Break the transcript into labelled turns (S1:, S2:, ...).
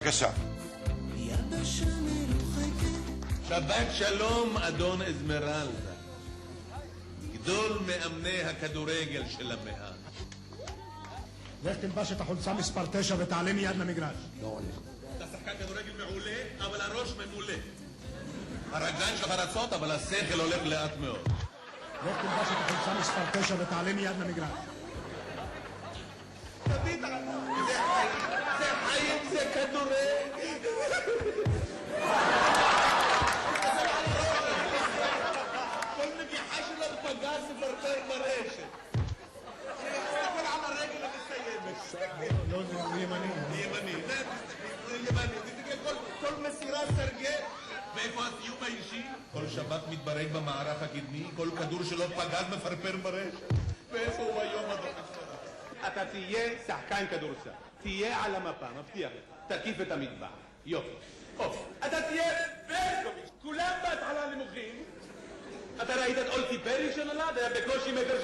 S1: בבקשה.
S2: שבת שלום, אדון אזמרלדה. גדול מאמני הכדורגל של המאה.
S3: לך תלבש את החולצה מספר 9 ותעלה מיד למגרש.
S2: לא עולה. אתה שחקן כדורגל מעולה, אבל הראש ממולא. הרגליים שלך רצות, אבל השכל הולך לאט מאוד.
S3: לך תלבש את החולצה מספר 9 ותעלה מיד למגרש.
S2: תביט, זה חיים, זה כדורגל. כל נגיחה שלו פגז מפרפר ברשת. תסתכל על הרגל המסיימת.
S3: לא, הוא ימני.
S2: ימני, ימני. תסתכל, כל מסירה סרגל. ואיפה הסיום האישי? כל שבת מתברג במערך הקדמי, כל כדור שלו פגז מפרפר ברשת. ואיפה הוא היום, אדון אזמרלדה?
S4: אתה תהיה שחקן כדורסל. תהיה על המפה, מבטיח לך. תקיף את המטבח. יופי. אתה תהיה ברקוביץ'. כולם בהתחלה נמוכים. אתה ראית את אולטי פרי שנולד? היה בקושי 1.80 מטר.